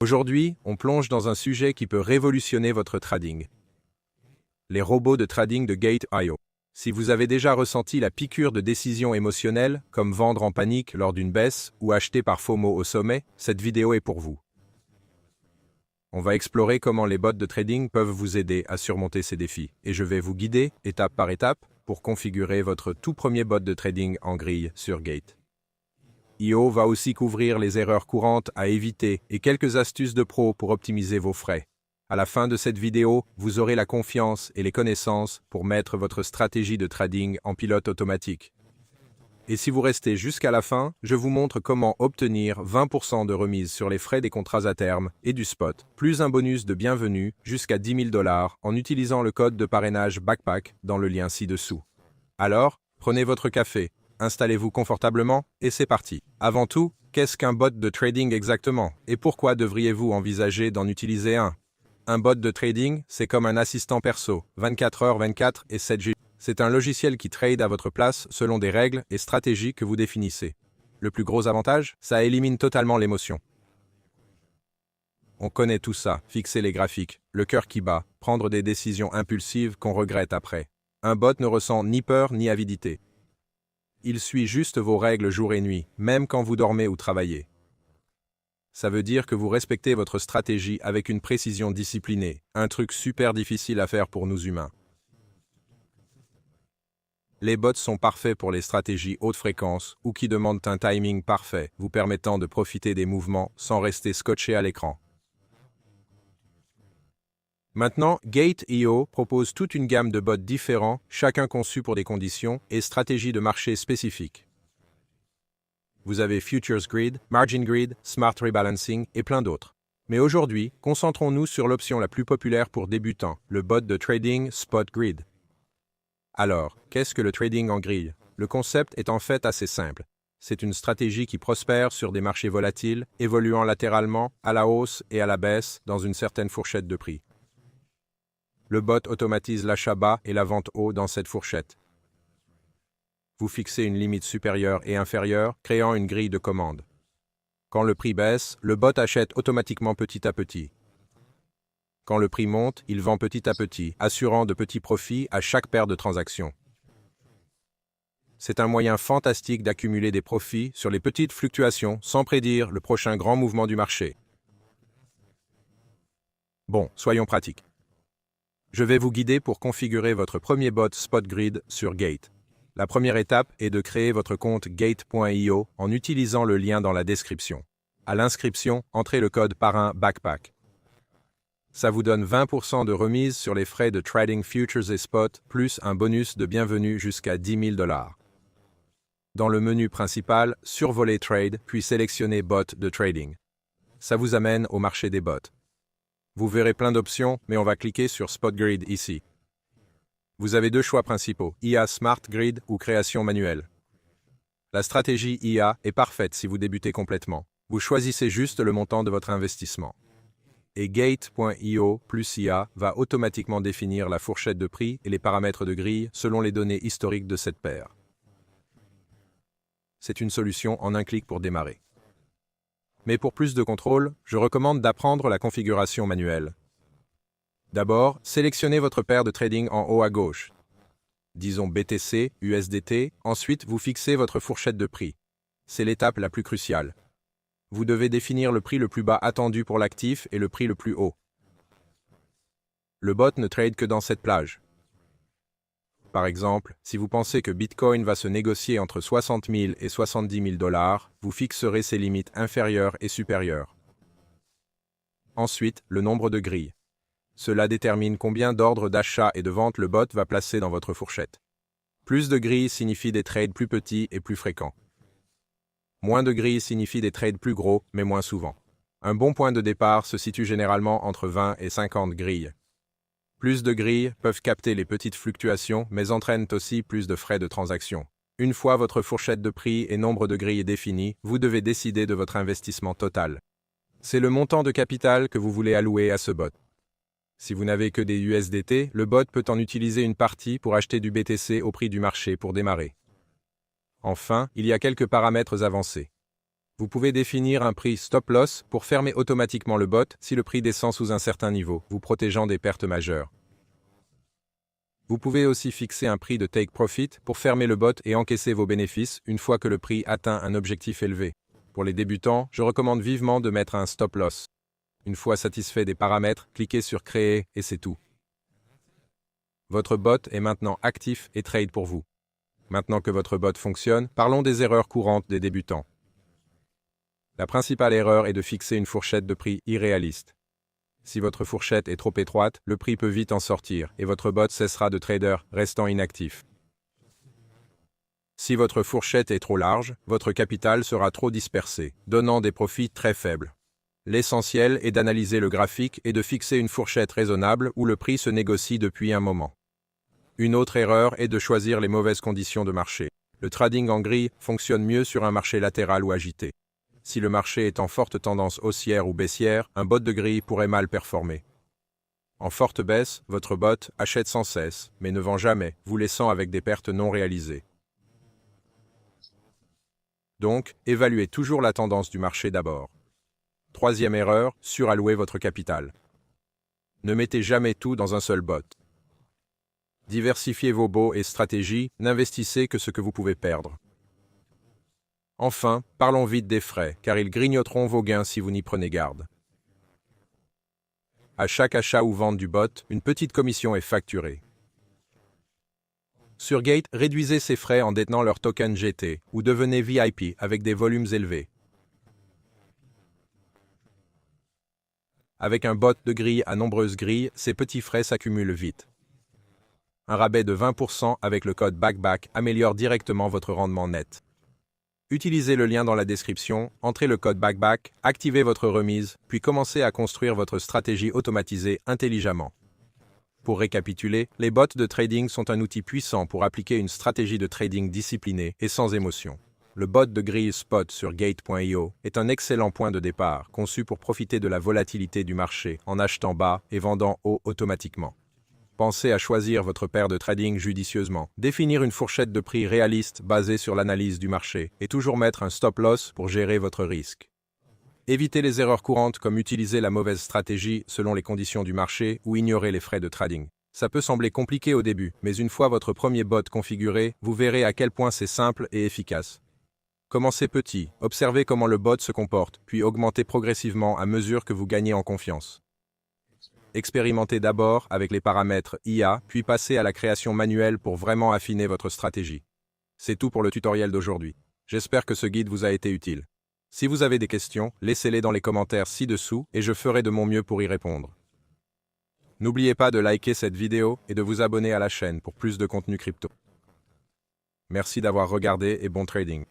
Aujourd'hui, on plonge dans un sujet qui peut révolutionner votre trading. Les robots de trading de Gate.io. Si vous avez déjà ressenti la piqûre de décision émotionnelle, comme vendre en panique lors d'une baisse ou acheter par FOMO au sommet, cette vidéo est pour vous. On va explorer comment les bots de trading peuvent vous aider à surmonter ces défis, et je vais vous guider, étape par étape, pour configurer votre tout premier bot de trading en grille sur Gate.io va aussi couvrir les erreurs courantes à éviter et quelques astuces de pro pour optimiser vos frais. À la fin de cette vidéo, vous aurez la confiance et les connaissances pour mettre votre stratégie de trading en pilote automatique. Et si vous restez jusqu'à la fin, je vous montre comment obtenir 20% de remise sur les frais des contrats à terme et du spot, plus un bonus de bienvenue jusqu'à 10 000 $ en utilisant le code de parrainage Backpack dans le lien ci-dessous. Alors, prenez votre café, installez-vous confortablement et c'est parti. Avant tout, qu'est-ce qu'un bot de trading exactement et pourquoi devriez-vous envisager d'en utiliser un? Un bot de trading, c'est comme un assistant perso, 24h/24 et 7 jours. C'est un logiciel qui trade à votre place selon des règles et stratégies que vous définissez. Le plus gros avantage, ça élimine totalement l'émotion. On connaît tout ça, fixer les graphiques, le cœur qui bat, prendre des décisions impulsives qu'on regrette après. Un bot ne ressent ni peur ni avidité. Il suit juste vos règles jour et nuit, même quand vous dormez ou travaillez. Ça veut dire que vous respectez votre stratégie avec une précision disciplinée, un truc super difficile à faire pour nous humains. Les bots sont parfaits pour les stratégies haute fréquence ou qui demandent un timing parfait, vous permettant de profiter des mouvements sans rester scotché à l'écran. Maintenant, Gate.io propose toute une gamme de bots différents, chacun conçu pour des conditions et stratégies de marché spécifiques. Vous avez Futures Grid, Margin Grid, Smart Rebalancing et plein d'autres. Mais aujourd'hui, concentrons-nous sur l'option la plus populaire pour débutants, le bot de trading Spot Grid. Alors, qu'est-ce que le trading en grille? Le concept est en fait assez simple. C'est une stratégie qui prospère sur des marchés volatiles, évoluant latéralement, à la hausse et à la baisse, dans une certaine fourchette de prix. Le bot automatise l'achat bas et la vente haut dans cette fourchette. Vous fixez une limite supérieure et inférieure, créant une grille de commande. Quand le prix baisse, le bot achète automatiquement petit à petit. Quand le prix monte, il vend petit à petit, assurant de petits profits à chaque paire de transactions. C'est un moyen fantastique d'accumuler des profits sur les petites fluctuations sans prédire le prochain grand mouvement du marché. Bon, soyons pratiques. Je vais vous guider pour configurer votre premier bot Spot Grid sur Gate. La première étape est de créer votre compte Gate.io en utilisant le lien dans la description. À l'inscription, entrez le code parrain Backpack. Ça vous donne 20% de remise sur les frais de trading futures et spot, plus un bonus de bienvenue jusqu'à 10 000 $. Dans le menu principal, survolez Trade, puis sélectionnez Bot de trading. Ça vous amène au marché des bots. Vous verrez plein d'options, mais on va cliquer sur Spot Grid ici. Vous avez deux choix principaux, IA Smart Grid ou création manuelle. La stratégie IA est parfaite si vous débutez complètement. Vous choisissez juste le montant de votre investissement. Et Gate.io plus IA va automatiquement définir la fourchette de prix et les paramètres de grille selon les données historiques de cette paire. C'est une solution en un clic pour démarrer. Mais pour plus de contrôle, je recommande d'apprendre la configuration manuelle. D'abord, sélectionnez votre paire de trading en haut à gauche. Disons BTC, USDT, ensuite vous fixez votre fourchette de prix. C'est l'étape la plus cruciale. Vous devez définir le prix le plus bas attendu pour l'actif et le prix le plus haut. Le bot ne trade que dans cette plage. Par exemple, si vous pensez que Bitcoin va se négocier entre 60 000 et 70 000 $, vous fixerez ses limites inférieures et supérieures. Ensuite, le nombre de grilles. Cela détermine combien d'ordres d'achat et de vente le bot va placer dans votre fourchette. Plus de grilles signifie des trades plus petits et plus fréquents. Moins de grilles signifie des trades plus gros, mais moins souvent. Un bon point de départ se situe généralement entre 20 et 50 grilles. Plus de grilles peuvent capter les petites fluctuations, mais entraînent aussi plus de frais de transaction. Une fois votre fourchette de prix et nombre de grilles définis, vous devez décider de votre investissement total. C'est le montant de capital que vous voulez allouer à ce bot. Si vous n'avez que des USDT, le bot peut en utiliser une partie pour acheter du BTC au prix du marché pour démarrer. Enfin, il y a quelques paramètres avancés. Vous pouvez définir un prix stop loss pour fermer automatiquement le bot si le prix descend sous un certain niveau, vous protégeant des pertes majeures. Vous pouvez aussi fixer un prix de take profit pour fermer le bot et encaisser vos bénéfices une fois que le prix atteint un objectif élevé. Pour les débutants, je recommande vivement de mettre un stop loss. Une fois satisfait des paramètres, cliquez sur Créer et c'est tout. Votre bot est maintenant actif et trade pour vous. Maintenant que votre bot fonctionne, parlons des erreurs courantes des débutants. La principale erreur est de fixer une fourchette de prix irréaliste. Si votre fourchette est trop étroite, le prix peut vite en sortir et votre bot cessera de trader, restant inactif. Si votre fourchette est trop large, votre capital sera trop dispersé, donnant des profits très faibles. L'essentiel est d'analyser le graphique et de fixer une fourchette raisonnable où le prix se négocie depuis un moment. Une autre erreur est de choisir les mauvaises conditions de marché. Le trading en grille fonctionne mieux sur un marché latéral ou agité. Si le marché est en forte tendance haussière ou baissière, un bot de grille pourrait mal performer. En forte baisse, votre bot achète sans cesse, mais ne vend jamais, vous laissant avec des pertes non réalisées. Donc, évaluez toujours la tendance du marché d'abord. Troisième erreur, surallouer votre capital. Ne mettez jamais tout dans un seul bot. Diversifiez vos baux et stratégies, n'investissez que ce que vous pouvez perdre. Enfin, parlons vite des frais, car ils grignoteront vos gains si vous n'y prenez garde. À chaque achat ou vente du bot, une petite commission est facturée. Sur Gate, réduisez ces frais en détenant leur token GT, ou devenez VIP avec des volumes élevés. Avec un bot de grille à nombreuses grilles, ces petits frais s'accumulent vite. Un rabais de 20% avec le code BACKBACK améliore directement votre rendement net. Utilisez le lien dans la description, entrez le code BACKBACK, activez votre remise, puis commencez à construire votre stratégie automatisée intelligemment. Pour récapituler, les bots de trading sont un outil puissant pour appliquer une stratégie de trading disciplinée et sans émotion. Le bot de grille Spot sur Gate.io est un excellent point de départ, conçu pour profiter de la volatilité du marché en achetant bas et vendant haut automatiquement. Pensez à choisir votre paire de trading judicieusement, définir une fourchette de prix réaliste basée sur l'analyse du marché et toujours mettre un stop loss pour gérer votre risque. Évitez les erreurs courantes comme utiliser la mauvaise stratégie selon les conditions du marché ou ignorer les frais de trading. Ça peut sembler compliqué au début, mais une fois votre premier bot configuré, vous verrez à quel point c'est simple et efficace. Commencez petit, observez comment le bot se comporte, puis augmentez progressivement à mesure que vous gagnez en confiance. Expérimentez d'abord avec les paramètres IA, puis passez à la création manuelle pour vraiment affiner votre stratégie. C'est tout pour le tutoriel d'aujourd'hui. J'espère que ce guide vous a été utile. Si vous avez des questions, laissez-les dans les commentaires ci-dessous et je ferai de mon mieux pour y répondre. N'oubliez pas de liker cette vidéo et de vous abonner à la chaîne pour plus de contenu crypto. Merci d'avoir regardé et bon trading.